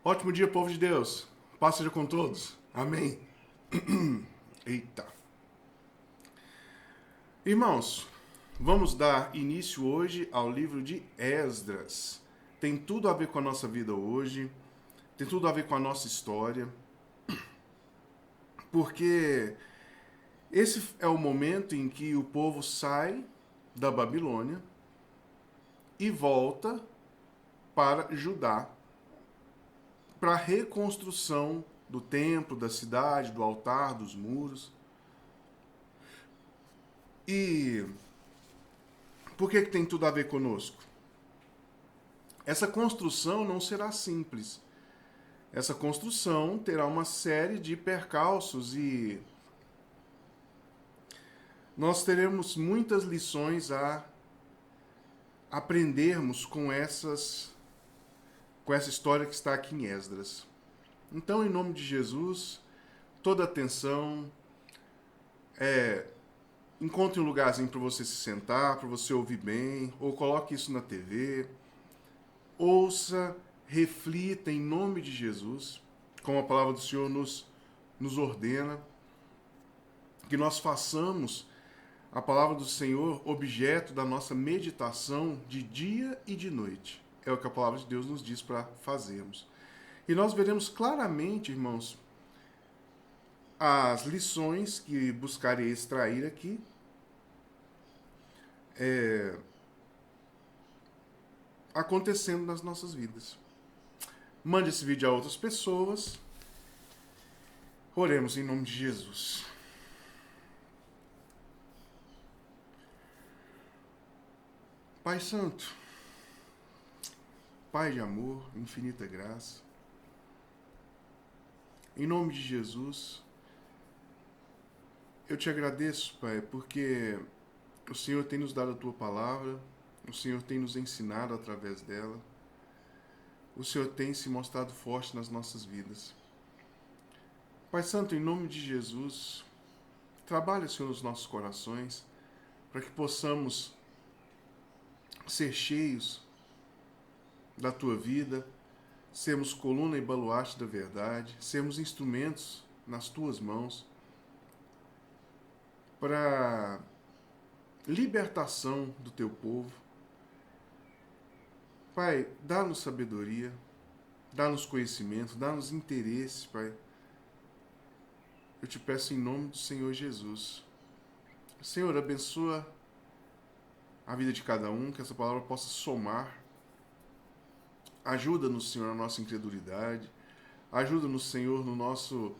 Ótimo dia, povo de Deus. Paz seja com todos. Amém. Eita. Irmãos, vamos dar início hoje ao livro de Esdras. Tem tudo a ver com a nossa vida hoje, tem tudo a ver com a nossa história, porque esse é o momento em que o povo sai da Babilônia e volta para Judá, para a reconstrução do templo, da cidade, do altar, dos muros. E por que tem tudo a ver conosco? Essa construção não será simples. Essa construção terá uma série de percalços e nós teremos muitas lições a aprendermos com essa história que está aqui em Esdras. Então, em nome de Jesus, toda atenção, encontre um lugarzinho para você se sentar, para você ouvir bem, ou coloque isso na TV, ouça, reflita em nome de Jesus, como a palavra do Senhor nos ordena, que nós façamos a palavra do Senhor objeto da nossa meditação de dia e de noite. É o que a palavra de Deus nos diz para fazermos. E nós veremos claramente, irmãos, as lições que buscarei extrair aqui acontecendo nas nossas vidas. Mande esse vídeo a outras pessoas. Oremos em nome de Jesus. Pai Santo, Pai de amor, infinita graça, em nome de Jesus, eu te agradeço, Pai, porque o Senhor tem nos dado a Tua palavra, o Senhor tem nos ensinado através dela, o Senhor tem se mostrado forte nas nossas vidas. Pai Santo, em nome de Jesus, trabalha, Senhor, nos nossos corações, para que possamos ser cheios da Tua vida, sermos coluna e baluarte da verdade, sermos instrumentos nas Tuas mãos para libertação do Teu povo. Pai, dá-nos sabedoria, dá-nos conhecimento, dá-nos interesse, Pai. Eu te peço em nome do Senhor Jesus. Senhor, abençoa a vida de cada um, que essa palavra possa somar. Ajuda-nos, Senhor, na nossa incredulidade. Ajuda-nos, Senhor, no nosso...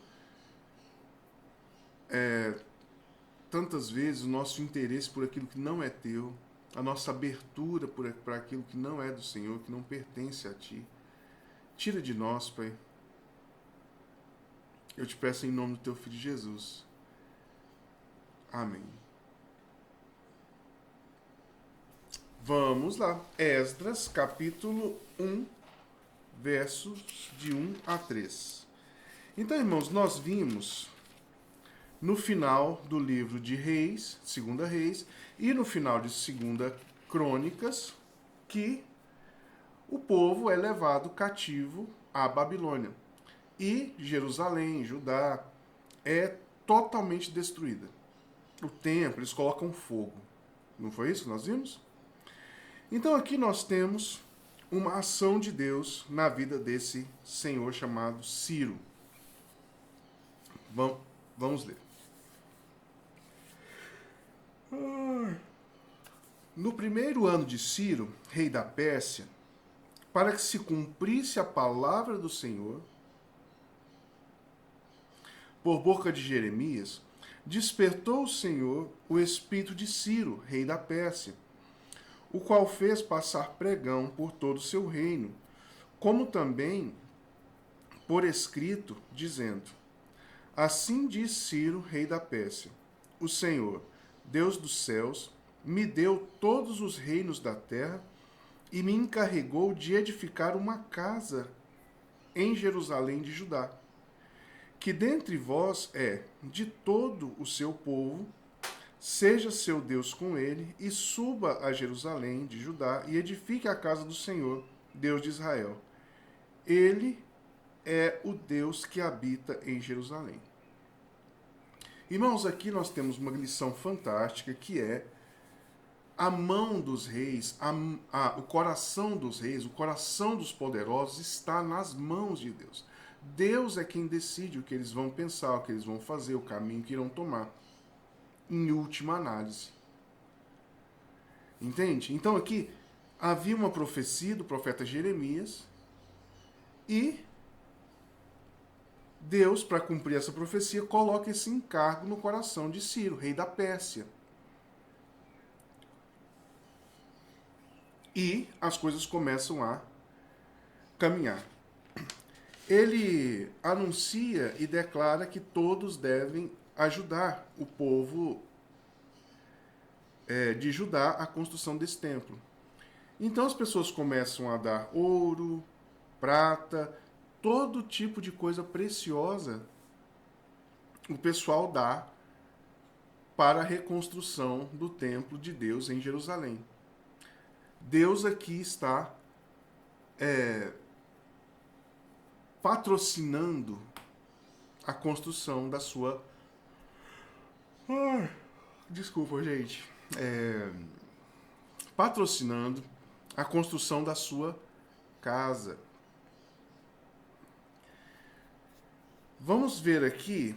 tantas vezes, o nosso interesse por aquilo que não é Teu, a nossa abertura para aquilo que não é do Senhor, que não pertence a Ti. Tira de nós, Pai. Eu te peço em nome do Teu Filho Jesus. Amém. Vamos lá. Esdras, capítulo 1, versos de 1 a 3. Então, irmãos, nós vimos no final do livro de Reis, Segunda Reis, e no final de Segunda Crônicas, que o povo é levado cativo à Babilônia. E Jerusalém, Judá, é totalmente destruída. O templo, eles colocam fogo. Não foi isso que nós vimos? Então aqui nós temos uma ação de Deus na vida desse senhor chamado Ciro. Vamos ler. No primeiro ano de Ciro, rei da Pérsia, para que se cumprisse a palavra do Senhor, por boca de Jeremias, despertou o Senhor o espírito de Ciro, rei da Pérsia, o qual fez passar pregão por todo o seu reino, como também por escrito, dizendo: Assim diz Ciro, rei da Pérsia: O Senhor, Deus dos céus, me deu todos os reinos da terra e me encarregou de edificar uma casa em Jerusalém de Judá, que dentre vós é de todo o seu povo. Seja seu Deus com ele, e suba a Jerusalém de Judá, e edifique a casa do Senhor, Deus de Israel. Ele é o Deus que habita em Jerusalém. Irmãos, aqui nós temos uma lição fantástica que é a mão dos reis, o coração dos reis, o coração dos poderosos está nas mãos de Deus. Deus é quem decide o que eles vão pensar, o que eles vão fazer, o caminho que irão tomar, em última análise. Entende? Então aqui havia uma profecia do profeta Jeremias e Deus, para cumprir essa profecia, coloca esse encargo no coração de Ciro, rei da Pérsia. E as coisas começam a caminhar. Ele anuncia e declara que todos devem ajudar o povo de Judá à construção desse templo. Então as pessoas começam a dar ouro, prata, todo tipo de coisa preciosa o pessoal dá para a reconstrução do templo de Deus em Jerusalém. Deus aqui está patrocinando a construção da sua... Desculpa, gente. Patrocinando a construção da sua casa. Vamos ver aqui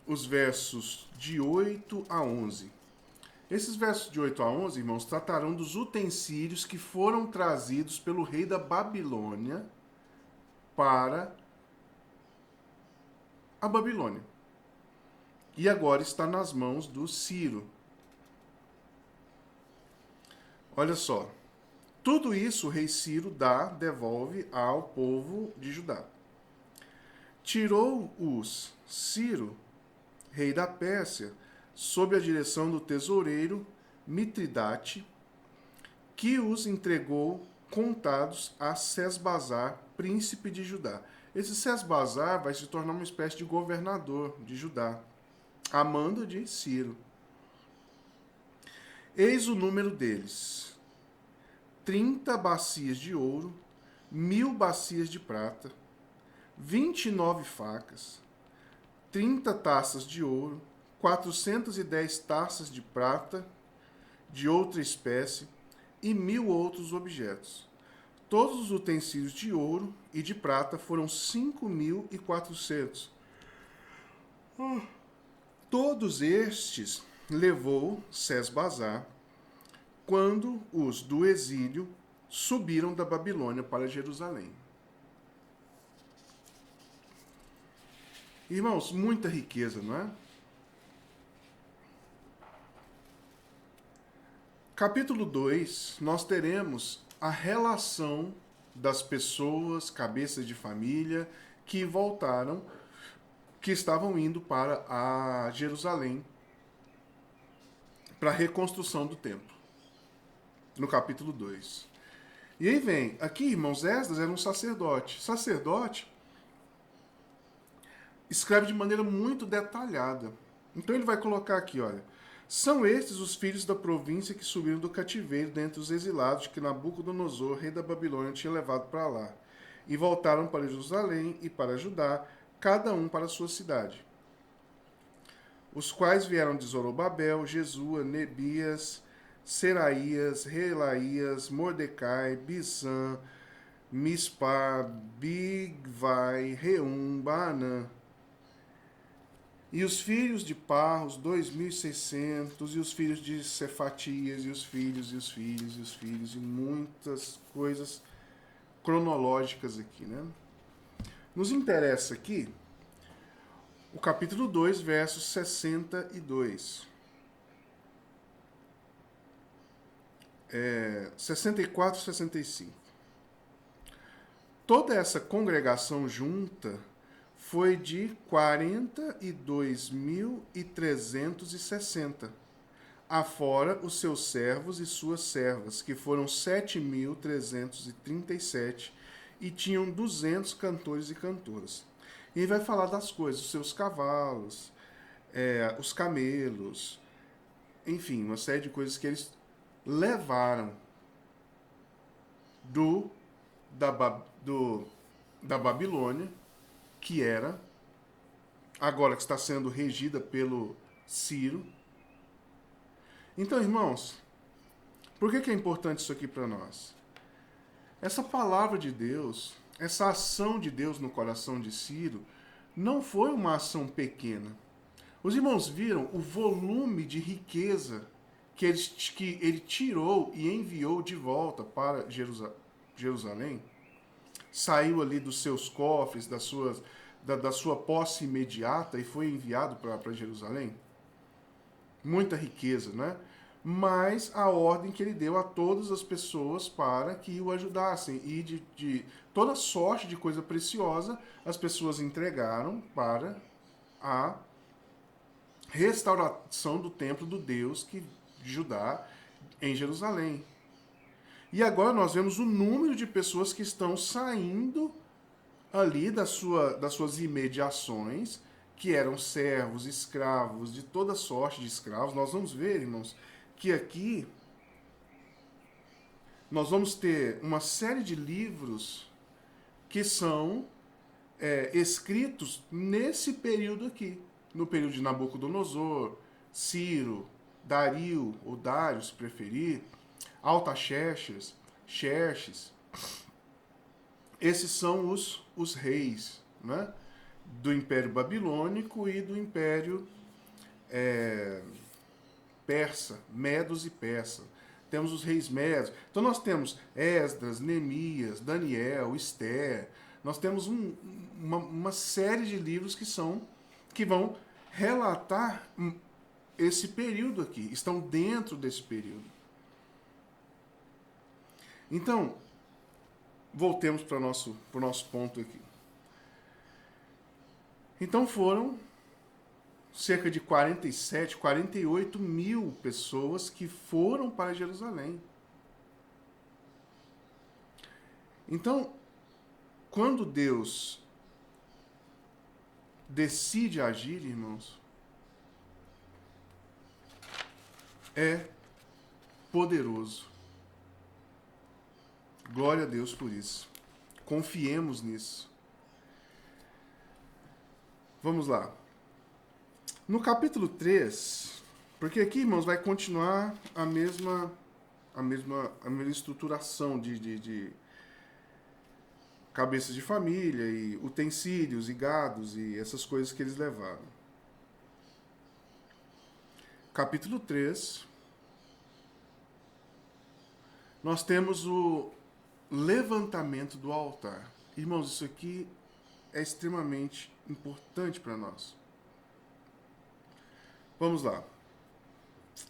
os versos de 8 a 11. Esses versos de 8 a 11, irmãos, tratarão dos utensílios que foram trazidos pelo rei da Babilônia para a Babilônia. E agora está nas mãos do Ciro. Olha só. Tudo isso o rei Ciro devolve ao povo de Judá. Tirou-os Ciro, rei da Pérsia, sob a direção do tesoureiro Mitridate, que os entregou contados a Sesbazar, príncipe de Judá. Esse Sesbazar vai se tornar uma espécie de governador de Judá, a mando de Ciro. Eis o número deles: 30 bacias de ouro, 1000 bacias de prata, 29 facas, 30 taças de ouro, 410 taças de prata de outra espécie e 1000 outros objetos. Todos os utensílios de ouro e de prata foram 5.400. Todos estes levou Sesbazar quando os do exílio subiram da Babilônia para Jerusalém. Irmãos, muita riqueza, não é? Capítulo 2, nós teremos a relação das pessoas, cabeças de família, que voltaram, que estavam indo para a Jerusalém, para a reconstrução do templo. No capítulo 2. E aí vem, aqui, irmãos, Esdras era um sacerdote. Sacerdote escreve de maneira muito detalhada. Então ele vai colocar aqui, olha: são estes os filhos da província que subiram do cativeiro dentre os exilados que Nabucodonosor, rei da Babilônia, tinha levado para lá, e voltaram para Jerusalém e para Judá, cada um para a sua cidade. Os quais vieram de Zorobabel, Jesua, Nebias, Seraías, Relaías, Mordecai, Bizã, Mispar, Bigvai, Reum, Baanã. E os filhos de Parros, 2.600, e os filhos de Cefatias, e os filhos, e os filhos, e os filhos, e muitas coisas cronológicas aqui, né? Nos interessa aqui o capítulo 2, versos 62. 64 e 65. Toda essa congregação junta foi de 42.360, afora os seus servos e suas servas, que foram 7.337, e tinham 200 cantores e cantoras. E ele vai falar das coisas, os seus cavalos, os camelos, enfim, uma série de coisas que eles levaram da Babilônia que era, agora que está sendo regida pelo Ciro. Então, irmãos, por que é importante isso aqui para nós? Essa palavra de Deus, essa ação de Deus no coração de Ciro, não foi uma ação pequena. Os irmãos viram o volume de riqueza que ele tirou e enviou de volta para Jerusalém? Saiu ali dos seus cofres, da sua posse imediata e foi enviado para Jerusalém? Muita riqueza, né? Mas a ordem que ele deu a todas as pessoas para que o ajudassem. E de toda sorte de coisa preciosa, as pessoas entregaram para a restauração do templo do Deus de Judá em Jerusalém. E agora nós vemos o número de pessoas que estão saindo ali das suas imediações, que eram servos, escravos, de toda sorte de escravos. Nós vamos ver, irmãos, que aqui nós vamos ter uma série de livros que são escritos nesse período aqui. No período de Nabucodonosor, Ciro, Dario, ou Dário, se preferir, Artaxerxes, Xerxes. Esses são os reis, né? Do Império Babilônico e do Império Persa, Medos e Persa. Temos os reis Medos. Então nós temos Esdras, Neemias, Daniel, Esther. Nós temos uma série de livros que vão relatar esse período aqui, estão dentro desse período. Então, voltemos para o nosso ponto aqui. Então foram cerca de 47, 48 mil pessoas que foram para Jerusalém. Então, quando Deus decide agir, irmãos, é poderoso. Glória a Deus por isso. Confiemos nisso. Vamos lá. No capítulo 3, porque aqui, irmãos, vai continuar a mesma estruturação de cabeças de família e utensílios e gados e essas coisas que eles levaram. Capítulo 3, nós temos o levantamento do altar. Irmãos, isso aqui é extremamente importante para nós. Vamos lá.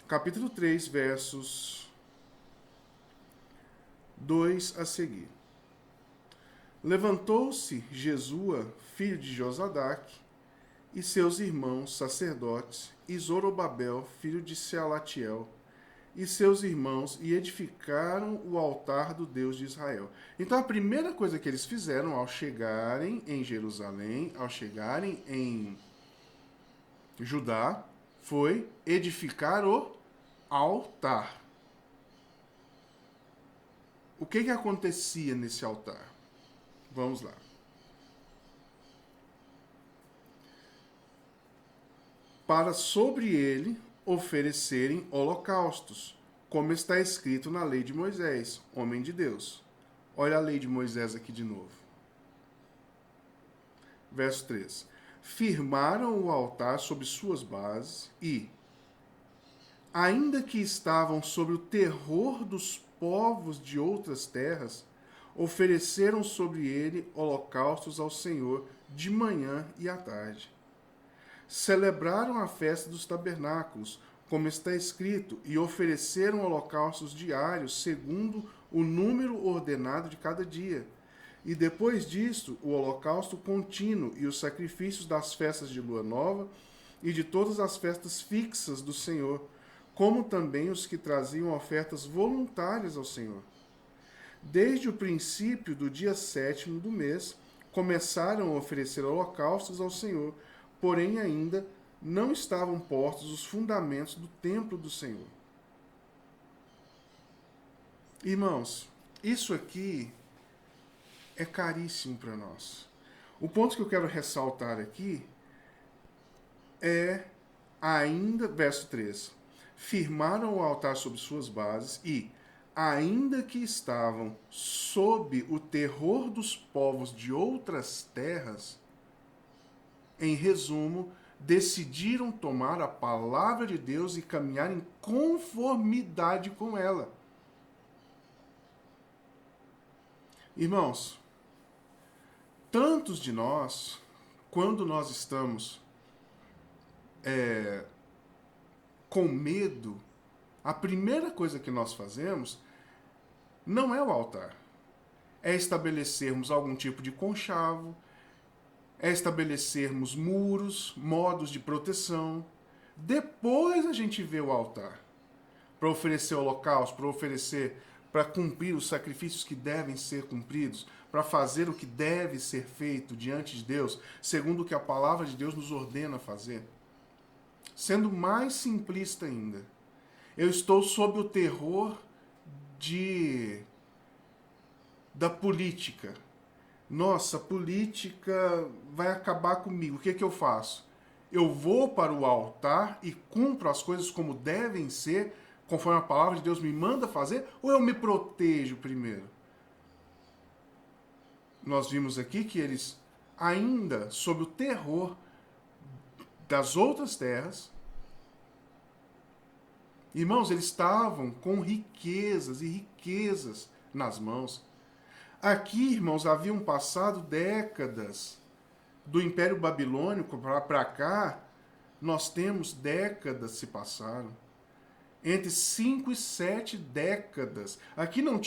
Capítulo 3, versos 2 a seguir. Levantou-se Jesua, filho de Josadaque, e seus irmãos sacerdotes, e Zorobabel, filho de Sealatiel, e seus irmãos, e edificaram o altar do Deus de Israel. Então a primeira coisa que eles fizeram ao chegarem em Jerusalém, ao chegarem em Judá, foi edificar o altar. O que acontecia nesse altar? Vamos lá. Para sobre ele oferecerem holocaustos, como está escrito na lei de Moisés, homem de Deus. Olha a lei de Moisés aqui de novo. Verso 3. Firmaram o altar sobre suas bases e, ainda que estavam sob o terror dos povos de outras terras, ofereceram sobre ele holocaustos ao Senhor de manhã e à tarde. Celebraram a festa dos tabernáculos, como está escrito, e ofereceram holocaustos diários, segundo o número ordenado de cada dia. E depois disto, o holocausto contínuo e os sacrifícios das festas de lua nova e de todas as festas fixas do Senhor, como também os que traziam ofertas voluntárias ao Senhor. Desde o princípio do dia 7º do mês, começaram a oferecer holocaustos ao Senhor, porém ainda não estavam postos os fundamentos do templo do Senhor. Irmãos, isso aqui é caríssimo para nós. O ponto que eu quero ressaltar aqui é ainda, verso 3, firmaram o altar sobre suas bases e, ainda que estavam sob o terror dos povos de outras terras, em resumo, decidiram tomar a palavra de Deus e caminhar em conformidade com ela. Irmãos, tantos de nós, quando nós estamos com medo, a primeira coisa que nós fazemos não é o altar. É estabelecermos algum tipo de conchavo, é estabelecermos muros, modos de proteção. Depois a gente vê o altar para oferecer holocaustos, para cumprir os sacrifícios que devem ser cumpridos, para fazer o que deve ser feito diante de Deus, segundo o que a palavra de Deus nos ordena fazer. Sendo mais simplista ainda, eu estou sob o terror da política. Nossa, a política vai acabar comigo. O que eu faço? Eu vou para o altar e cumpro as coisas como devem ser, conforme a palavra de Deus me manda fazer, ou eu me protejo primeiro? Nós vimos aqui que eles, ainda sob o terror das outras terras, irmãos, eles estavam com riquezas e riquezas nas mãos. Aqui, irmãos, haviam passado décadas do Império Babilônico para cá, nós temos décadas se passaram. Entre 5 e 7 décadas. Aqui não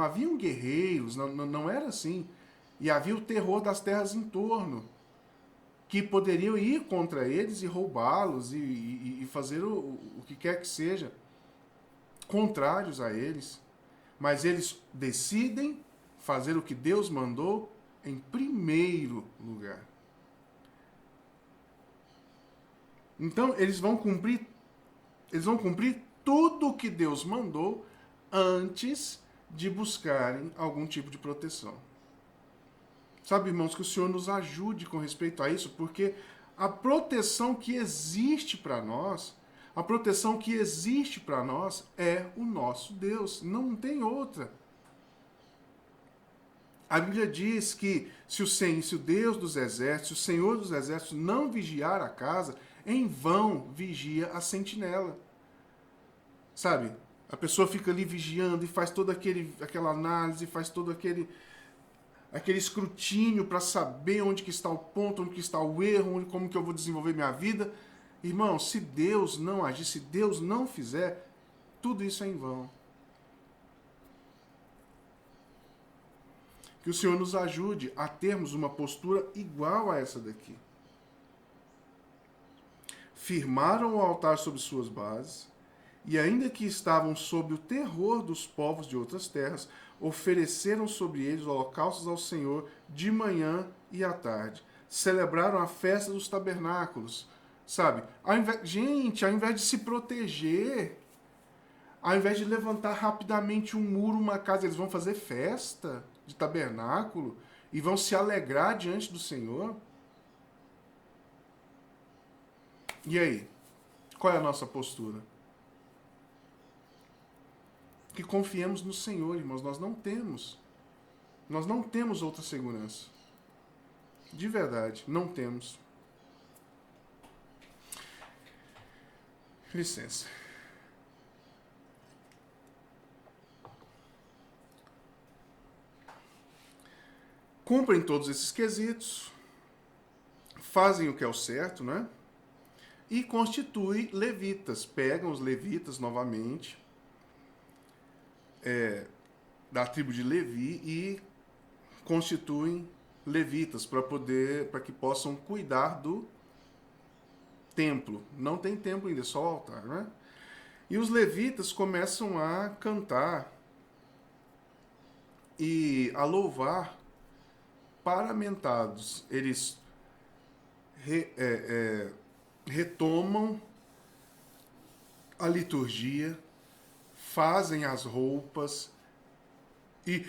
haviam guerreiros, não era assim. E havia o terror das terras em torno, que poderiam ir contra eles e roubá-los e fazer o que quer que seja, contrários a eles. Mas eles decidem fazer o que Deus mandou em primeiro lugar. Então, eles vão cumprir tudo o que Deus mandou antes de buscarem algum tipo de proteção. Sabe, irmãos, que o Senhor nos ajude com respeito a isso, porque a proteção que existe para nós, é o nosso Deus, não tem outra. A Bíblia diz que se o Deus dos exércitos, o Senhor dos exércitos não vigiar a casa, em vão vigia a sentinela. Sabe? A pessoa fica ali vigiando e faz toda aquela análise, faz todo aquele escrutínio para saber onde que está o ponto, onde que está o erro, como que eu vou desenvolver minha vida. Irmão, se Deus não agir, se Deus não fizer, tudo isso é em vão. Que o Senhor nos ajude a termos uma postura igual a essa daqui. Firmaram o altar sobre suas bases, e ainda que estavam sob o terror dos povos de outras terras, ofereceram sobre eles holocaustos ao Senhor de manhã e à tarde. Celebraram a festa dos tabernáculos. Sabe? Ao invés de se proteger, ao invés de levantar rapidamente um muro, uma casa, eles vão fazer festa de tabernáculo e vão se alegrar diante do Senhor. E aí? Qual é a nossa postura? Que confiemos no Senhor, irmãos. Nós não temos outra segurança. De verdade, não temos. Licença. Cumprem todos esses quesitos, fazem o que é o certo, né? E constituem levitas. Pegam os levitas novamente, da tribo de Levi, e constituem levitas para que possam cuidar do templo. Não tem templo ainda, é só o altar, né? E os levitas começam a cantar e a louvar paramentados. Eles retomam a liturgia, fazem as roupas e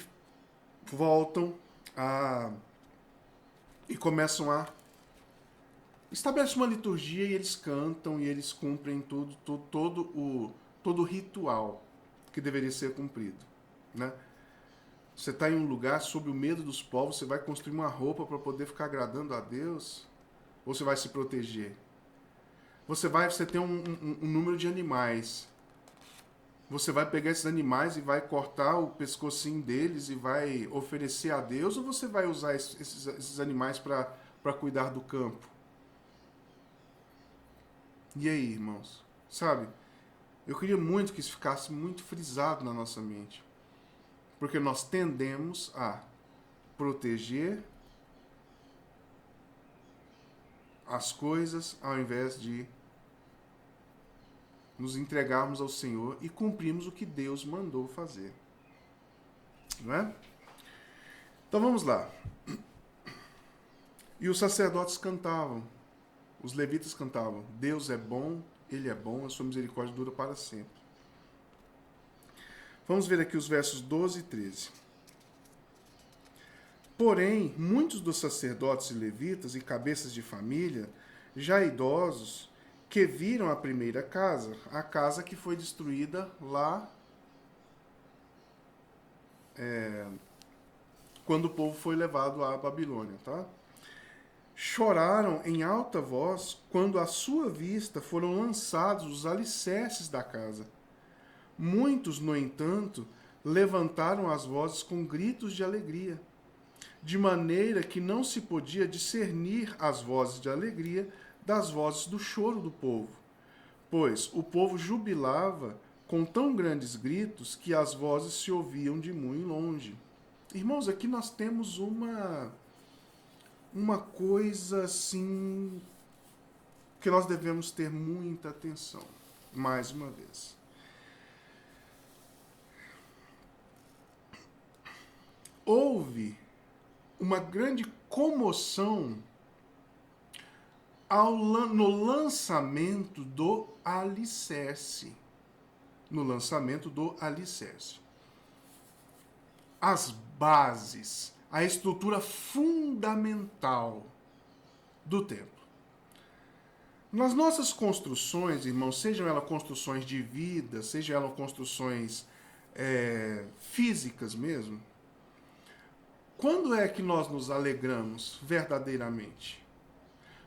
voltam a e começam a estabelecer uma liturgia e eles cantam e eles cumprem todo o ritual que deveria ser cumprido, né? Você está em um lugar sob o medo dos povos, você vai construir uma roupa para poder ficar agradando a Deus? Ou você vai se proteger? Você tem um número de animais. Você vai pegar esses animais e vai cortar o pescocinho deles e vai oferecer a Deus? Ou você vai usar esses animais para cuidar do campo? E aí, irmãos? Sabe? Eu queria muito que isso ficasse muito frisado na nossa mente. Porque nós tendemos a proteger as coisas ao invés de nos entregarmos ao Senhor e cumprirmos o que Deus mandou fazer. Não é? Então vamos lá. E os sacerdotes cantavam, os levitas cantavam: Deus é bom, Ele é bom, a sua misericórdia dura para sempre. Vamos ver aqui os versos 12 e 13. Porém, muitos dos sacerdotes e levitas e cabeças de família, já idosos, que viram a primeira casa, a casa que foi destruída lá quando o povo foi levado à Babilônia, tá? Choraram em alta voz quando à sua vista foram lançados os alicerces da casa. Muitos, no entanto, levantaram as vozes com gritos de alegria, de maneira que não se podia discernir as vozes de alegria das vozes do choro do povo, pois o povo jubilava com tão grandes gritos que as vozes se ouviam de muito longe. Irmãos, aqui nós temos uma coisa assim que nós devemos ter muita atenção, mais uma vez. Houve uma grande comoção no lançamento do alicerce. No lançamento do alicerce. As bases, a estrutura fundamental do templo. Nas nossas construções, irmãos, sejam elas construções de vida, sejam elas construções físicas mesmo, quando é que nós nos alegramos verdadeiramente?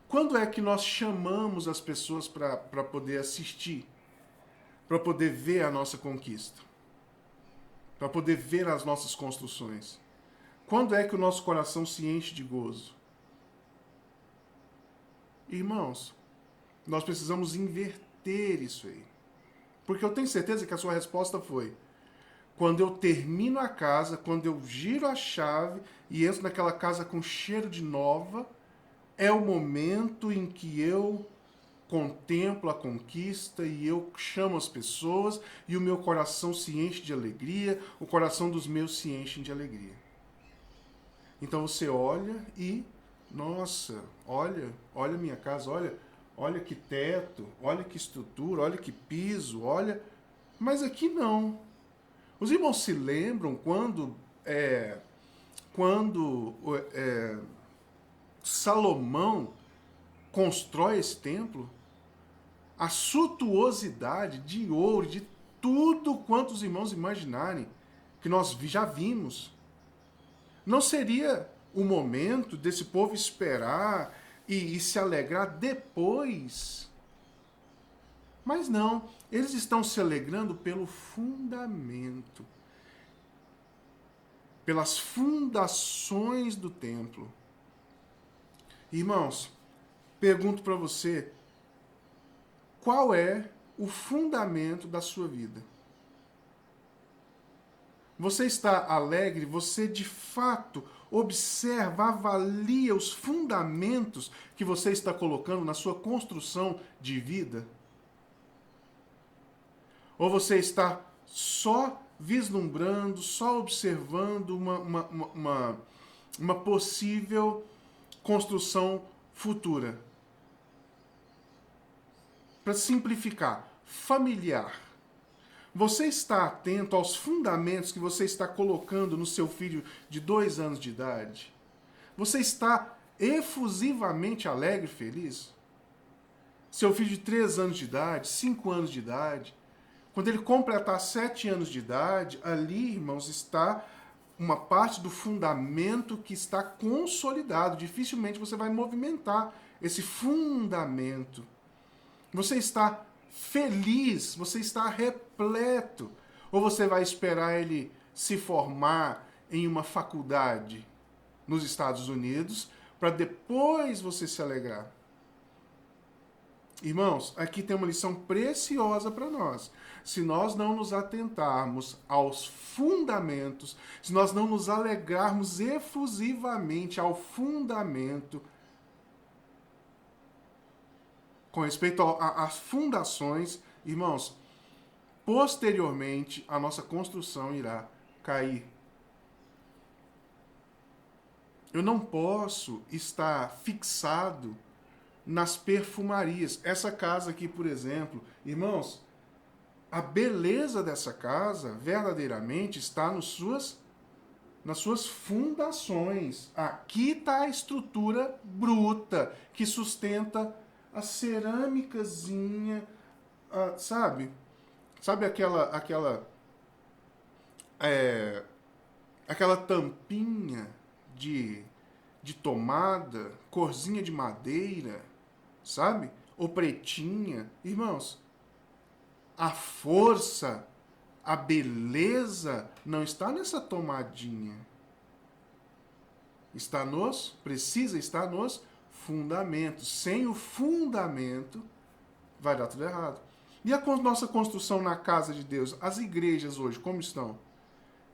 Quando é que nós chamamos as pessoas para poder assistir? Para poder ver a nossa conquista? Para poder ver as nossas construções? Quando é que o nosso coração se enche de gozo? Irmãos, nós precisamos inverter isso aí. Porque eu tenho certeza que a sua resposta foi: quando eu termino a casa, quando eu giro a chave e entro naquela casa com cheiro de nova, é o momento em que eu contemplo a conquista e eu chamo as pessoas e o meu coração se enche de alegria, o coração dos meus se enche de alegria. Então você olha e, nossa, olha minha casa, olha que teto, olha que estrutura, olha que piso, olha... Mas aqui não. Os irmãos se lembram quando Salomão constrói esse templo? A suntuosidade de ouro, de tudo quanto os irmãos imaginarem, que nós já vimos. Não seria o momento desse povo esperar e se alegrar depois? Mas não, eles estão se alegrando pelo fundamento, pelas fundações do templo. Irmãos, pergunto para você, qual é o fundamento da sua vida? Você está alegre? Você de fato observa, avalia os fundamentos que você está colocando na sua construção de vida? Ou você está só vislumbrando, só observando uma possível construção futura? Para simplificar, familiar. Você está atento aos fundamentos que você está colocando no seu filho de 2 anos de idade? Você está efusivamente alegre e feliz? Seu filho de 3 anos de idade, 5 anos de idade, quando ele completar 7 anos de idade, ali, irmãos, está uma parte do fundamento que está consolidado. Dificilmente você vai movimentar esse fundamento. Você está feliz, você está repleto. Ou você vai esperar ele se formar em uma faculdade nos Estados Unidos para depois você se alegrar? Irmãos, aqui tem uma lição preciosa para nós. Se nós não nos atentarmos aos fundamentos, se nós não nos alegrarmos efusivamente ao fundamento, com respeito às fundações, irmãos, posteriormente a nossa construção irá cair. Eu não posso estar fixado nas perfumarias. Essa casa aqui, por exemplo, irmãos, a beleza dessa casa verdadeiramente está nas suas fundações. Aqui está a estrutura bruta que sustenta a cerâmicazinha, sabe? Sabe aquela tampinha de tomada, corzinha de madeira, sabe? Ou pretinha. Irmãos, a força, a beleza não está nessa tomadinha. Precisa estar nos fundamentos. Sem o fundamento, vai dar tudo errado. E a nossa construção na casa de Deus? As igrejas hoje, como estão?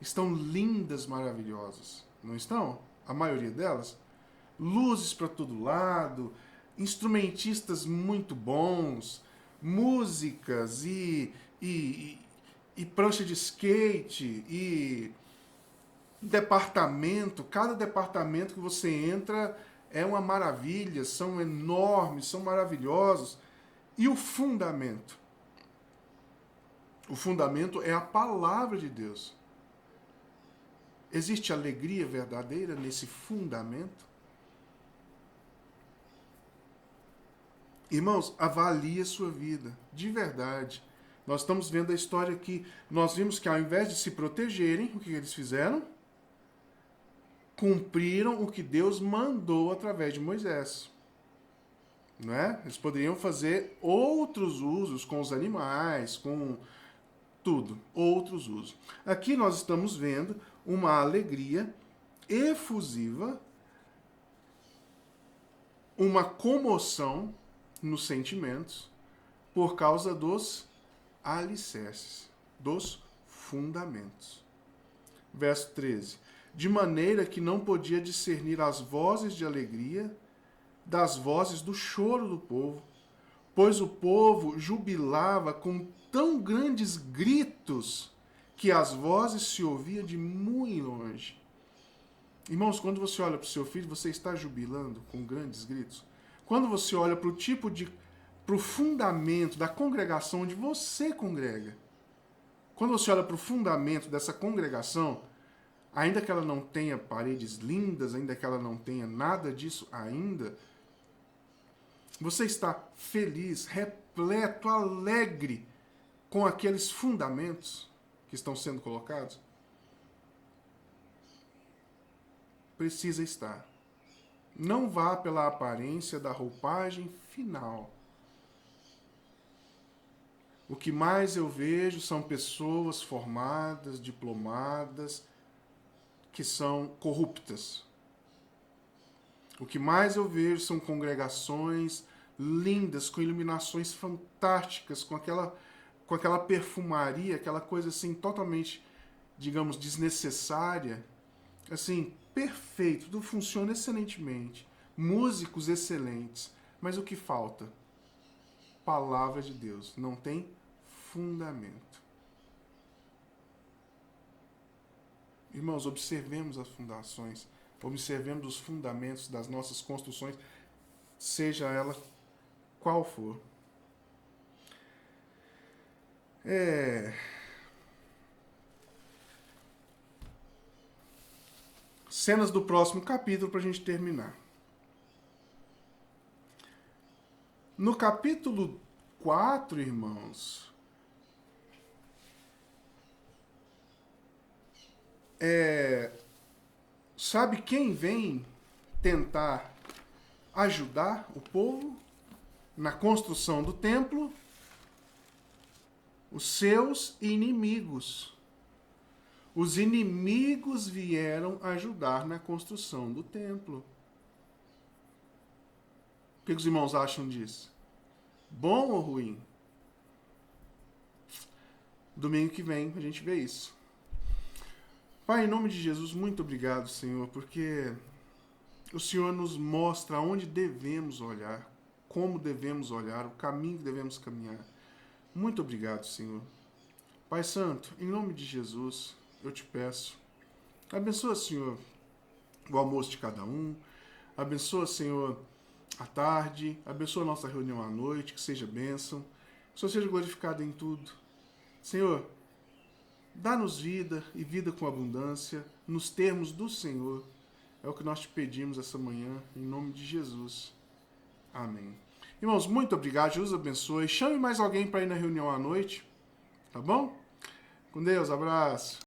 Estão lindas, maravilhosas. Não estão? A maioria delas? Luzes para todo lado, instrumentistas muito bons, músicas e prancha de skate e departamento. Cada departamento que você entra é uma maravilha, são enormes, são maravilhosos. E o fundamento? O fundamento é a palavra de Deus. Existe alegria verdadeira nesse fundamento? Irmãos, avalie a sua vida, de verdade. Nós estamos vendo a história aqui. Nós vimos que ao invés de se protegerem, o que eles fizeram? Cumpriram o que Deus mandou através de Moisés. Não é? Eles poderiam fazer outros usos com os animais, com tudo, outros usos. Aqui nós estamos vendo uma alegria efusiva, uma comoção nos sentimentos por causa dos alicerces, dos fundamentos. Verso 13. De maneira que não podia discernir as vozes de alegria das vozes do choro do povo, pois o povo jubilava com tão grandes gritos que as vozes se ouviam de muito longe. Irmãos, quando você olha para o seu filho, você está jubilando com grandes gritos? Quando você olha para o fundamento da congregação onde você congrega, quando você olha para o fundamento dessa congregação, ainda que ela não tenha paredes lindas, ainda que ela não tenha nada disso ainda, você está feliz, repleto, alegre com aqueles fundamentos que estão sendo colocados? Precisa estar. Não vá pela aparência da roupagem final. O que mais eu vejo são pessoas formadas, diplomadas, que são corruptas. O que mais eu vejo são congregações lindas, com iluminações fantásticas, com aquela perfumaria, aquela coisa assim totalmente, digamos, desnecessária. Assim, perfeito, tudo funciona excelentemente. Músicos excelentes. Mas o que falta? Palavra de Deus. Não tem fundamento. Irmãos, observemos as fundações. Observemos os fundamentos das nossas construções, seja ela qual for. Cenas do próximo capítulo para a gente terminar. No capítulo 4, irmãos, sabe quem vem tentar ajudar o povo na construção do templo? Os seus inimigos. Os inimigos vieram ajudar na construção do templo. O que os irmãos acham disso? Bom ou ruim? Domingo que vem a gente vê isso. Pai, em nome de Jesus, muito obrigado, Senhor, porque o Senhor nos mostra onde devemos olhar, como devemos olhar, o caminho que devemos caminhar. Muito obrigado, Senhor. Pai Santo, em nome de Jesus, eu te peço, abençoa, Senhor, o almoço de cada um, abençoa, Senhor, a tarde, abençoa a nossa reunião à noite, que seja bênção, que o Senhor seja glorificado em tudo. Senhor, dá-nos vida e vida com abundância, nos termos do Senhor. É o que nós te pedimos essa manhã, em nome de Jesus. Amém. Irmãos, muito obrigado, Jesus abençoe. Chame mais alguém para ir na reunião à noite, tá bom? Com Deus, abraço.